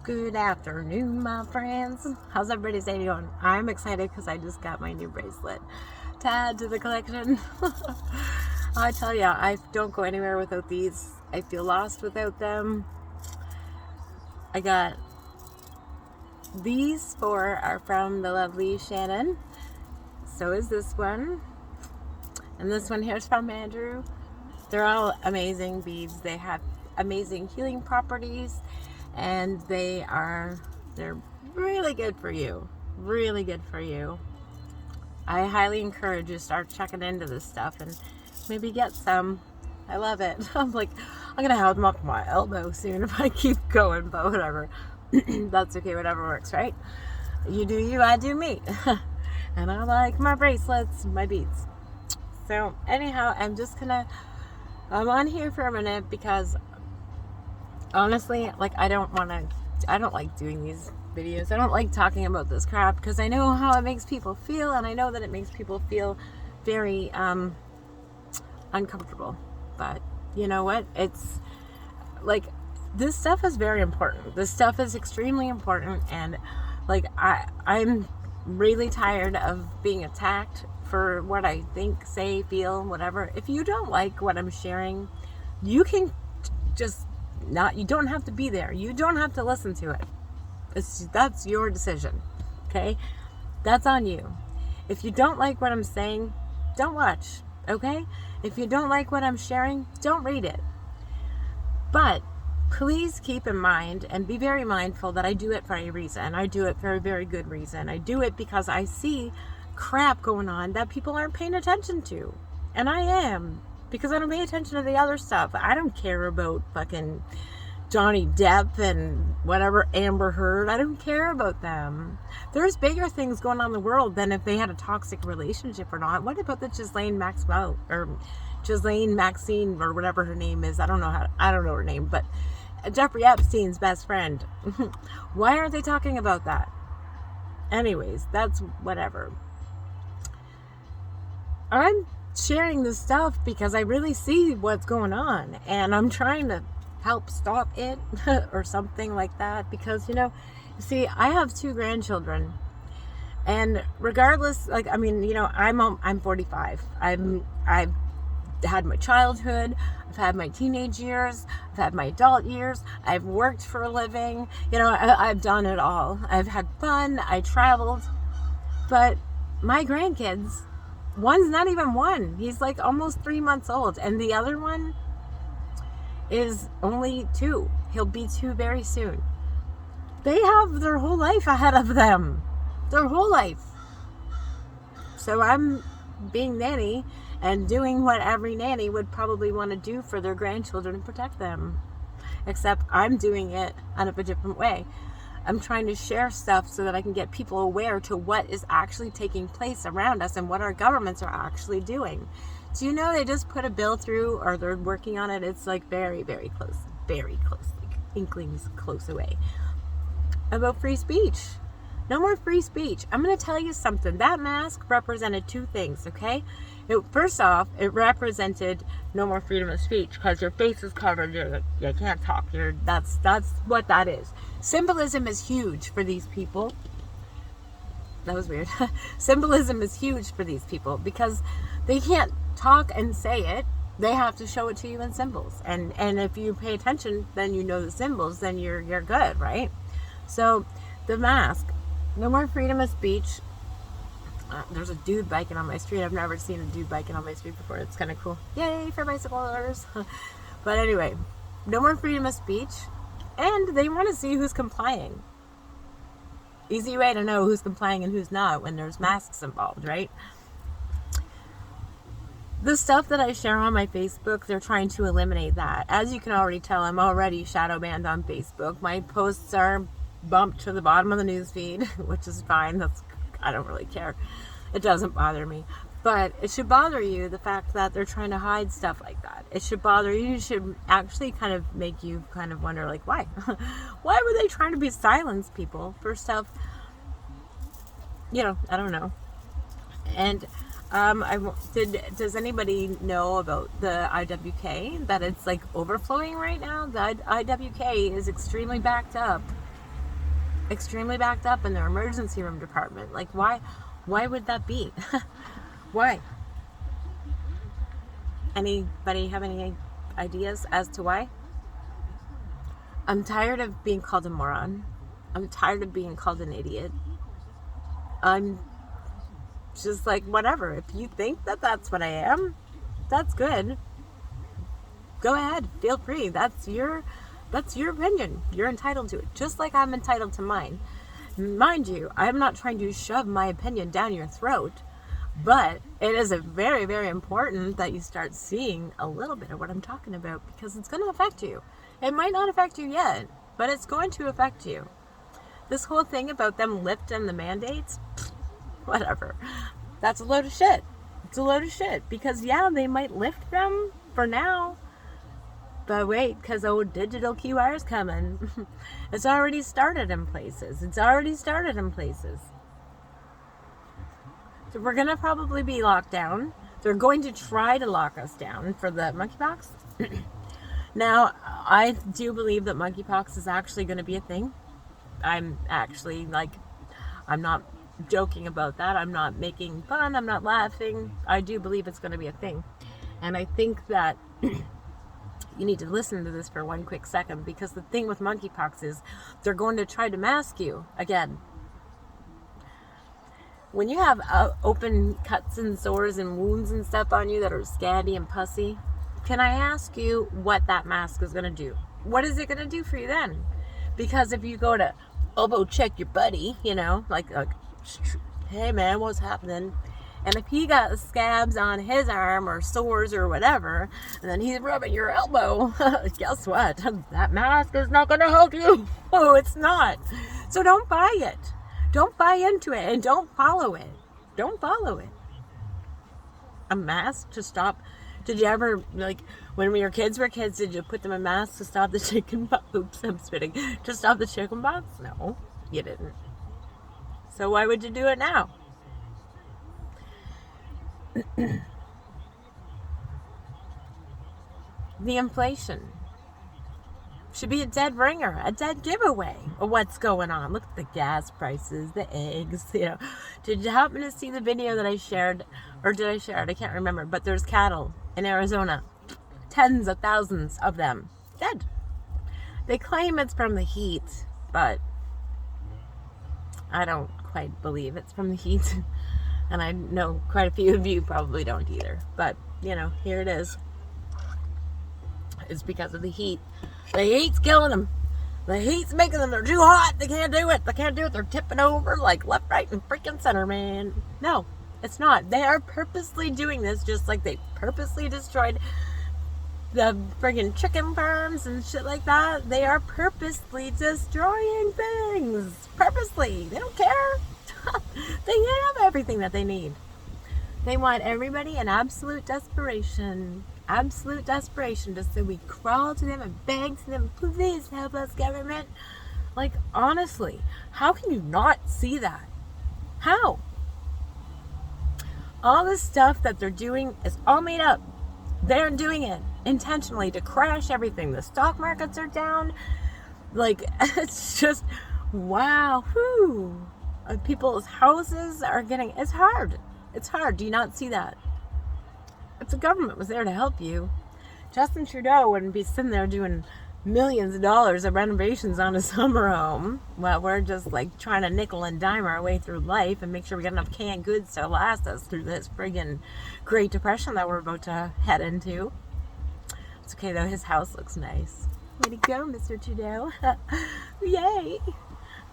Good afternoon, my friends. How's everybody's day going? I'm excited because I just got my new bracelet to add to the collection. I tell ya, I don't go anywhere without these. I feel lost without them. I got these four are from the lovely Shannon. So is this one. And this one here is from Andrew. They're all amazing beads. They have amazing healing properties. And they're really good for you. Really good for you. I highly encourage you to start checking into this stuff and maybe get some. I love it. I'm gonna have them up my elbow soon if I keep going, but whatever. That's okay, whatever works, right? You do you, I do me. And I like my bracelets, my beads. So anyhow, I'm on here for a minute because honestly, I don't like doing these videos. I don't like talking about this crap because I know how it makes people feel, and I know that it makes people feel very uncomfortable. But you know what? It's this stuff is very important. This stuff is extremely important, and I'm really tired of being attacked for what I think, say, feel, whatever. If you don't like what I'm sharing, you can just you don't have to be there. You don't have to listen to it. That's your decision. Okay? That's on you. If you don't like what I'm saying, don't watch. Okay? If you don't like what I'm sharing, don't read it. But please keep in mind and be very mindful that I do it for a reason. I do it for a very good reason. I do it because I see crap going on that people aren't paying attention to. And I am. Because I don't pay attention to the other stuff. I don't care about fucking Johnny Depp and whatever Amber Heard. I don't care about them. There's bigger things going on in the world than if they had a toxic relationship or not. What about the Ghislaine Maxwell or Ghislaine Maxine or whatever her name is? I don't know her name, but Jeffrey Epstein's best friend. Why aren't they talking about that? Anyways, that's whatever. I'm sharing this stuff because I really see what's going on, and I'm trying to help stop it or something like that, because you see, I have 2 grandchildren, and regardless, I'm 45. I've had my childhood, I've had my teenage years, I've had my adult years, I've worked for a living, I've done it all. I've had fun, I traveled, but my grandkids, one's not even 1. He's almost 3 months old. And the other one is only 2. He'll be 2 very soon. They have their whole life ahead of them. Their whole life. So I'm being nanny and doing what every nanny would probably want to do for their grandchildren and protect them. Except I'm doing it in a different way. I'm trying to share stuff so that I can get people aware to what is actually taking place around us and what our governments are actually doing. Do you know they just put a bill through, or they're working on it? It's very, very close, inklings close away, about free speech. No more free speech. I'm going to tell you something. That mask represented 2 things, okay? First off, it represented no more freedom of speech because your face is covered. You can't talk. That's what that is. Symbolism is huge for these people. That was weird. Symbolism is huge for these people because they can't talk and say it. They have to show it to you in symbols. And if you pay attention, then you know the symbols, then you're good, right? So the mask, no more freedom of speech. There's a dude biking on my street. I've never seen a dude biking on my street before. It's kind of cool. Yay for bicyclers. But anyway, no more freedom of speech. And they want to see who's complying. Easy way to know who's complying and who's not when there's masks involved, right? The stuff that I share on my Facebook, they're trying to eliminate that. As you can already tell, I'm already shadow banned on Facebook. My posts are bumped to the bottom of the news feed, which is fine. I don't really care. It doesn't bother me. But it should bother you, the fact that they're trying to hide stuff like that. It should bother you. It should actually kind of make you kind of wonder, why? Why were they trying to silence people for stuff? I don't know. And does anybody know about the IWK? That it's overflowing right now? The IWK is extremely backed up. extremely backed up in their emergency room department. Like, why would that be? Why? Anybody have any ideas as to why? I'm tired of being called a moron. I'm tired of being called an idiot. I'm just like, whatever. If you think that that's what I am, that's good. Go ahead. Feel free. That's your opinion. You're entitled to it. Just like I'm entitled to mine. Mind you, I'm not trying to shove my opinion down your throat, but it is very, very important that you start seeing a little bit of what I'm talking about, because it's going to affect you. It might not affect you yet, but it's going to affect you. This whole thing about them lifting the mandates, whatever. That's a load of shit. It's a load of shit, because yeah, they might lift them for now. But wait, because digital QR is coming. It's already started in places. So we're going to probably be locked down. They're going to try to lock us down for the monkeypox. Now, I do believe that monkeypox is actually going to be a thing. I'm not joking about that. I'm not making fun. I'm not laughing. I do believe it's going to be a thing. And I think that you need to listen to this for one quick second, because the thing with monkeypox is they're going to try to mask you again. When you have open cuts and sores and wounds and stuff on you that are scabby and pussy, can I ask you what that mask is going to do? What is it going to do for you then? Because if you go to elbow check your buddy, like hey man, what's happening? And if he got scabs on his arm or sores or whatever, and then he's rubbing your elbow, guess what? That mask is not going to help you. Oh, it's not. So don't buy it. Don't buy into it, and don't follow it. Don't follow it. A mask to stop. Did you ever, when your kids were kids, did you put them in masks to stop the chicken pox? Oops, I'm spitting. To stop the chicken pox? No, you didn't. So why would you do it now? The inflation should be a dead ringer, a dead giveaway of what's going on. Look at the gas prices, the eggs, Did you happen to see the video that I shared? Or did I share it? I can't remember. But there's cattle in Arizona. Tens of thousands of them. Dead. They claim it's from the heat, but I don't quite believe it's from the heat. And I know quite a few of you probably don't either. But, here it is. It's because of the heat. The heat's killing them. The heat's making them. They're too hot. They can't do it. They're tipping over like left, right, and freaking center, man. No, it's not. They are purposely doing this, just like they purposely destroyed the friggin' chicken farms and shit like that. They are purposely destroying things. Purposely. They don't care. They have everything that they need. They want everybody in absolute desperation. Just so we crawl to them and beg to them, please help us, government. Like, honestly, how can you not see that? How? All this stuff that they're doing is all made up. They're doing it intentionally to crash everything. The stock markets are down. It's just, wow. Whew. People's houses are getting, it's hard. Do you not see that? If the government was there to help you, Justin Trudeau wouldn't be sitting there doing millions of dollars of renovations on a summer home while we're just trying to nickel and dime our way through life and make sure we got enough canned goods to last us through this friggin' Great Depression that we're about to head into. It's okay though, his house looks nice. Way to go, Mr. Trudeau. Yay.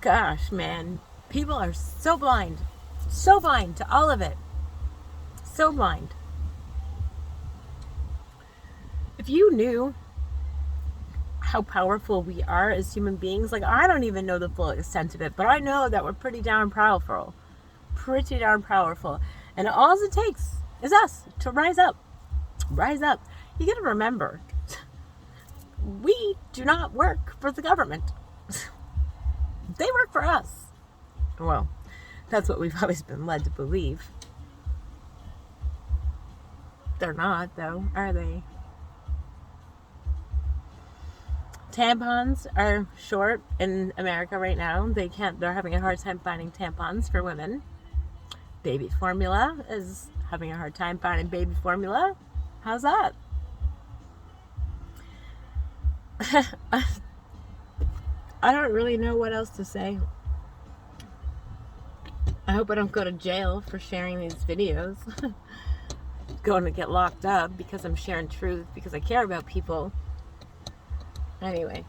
Gosh, man. People are so blind to all of it. So blind. If you knew how powerful we are as human beings, I don't even know the full extent of it, but I know that we're pretty darn powerful. And all it takes is us to rise up. You gotta remember, we do not work for the government. They work for us. Well, that's what we've always been led to believe. They're not, though, are they? Tampons are short in America right now. They're having a hard time finding tampons for women. Baby formula is having a hard time finding baby formula. How's that? I don't really know what else to say. I hope I don't go to jail for sharing these videos. Going to get locked up because I'm sharing truth, because I care about people. Anyway.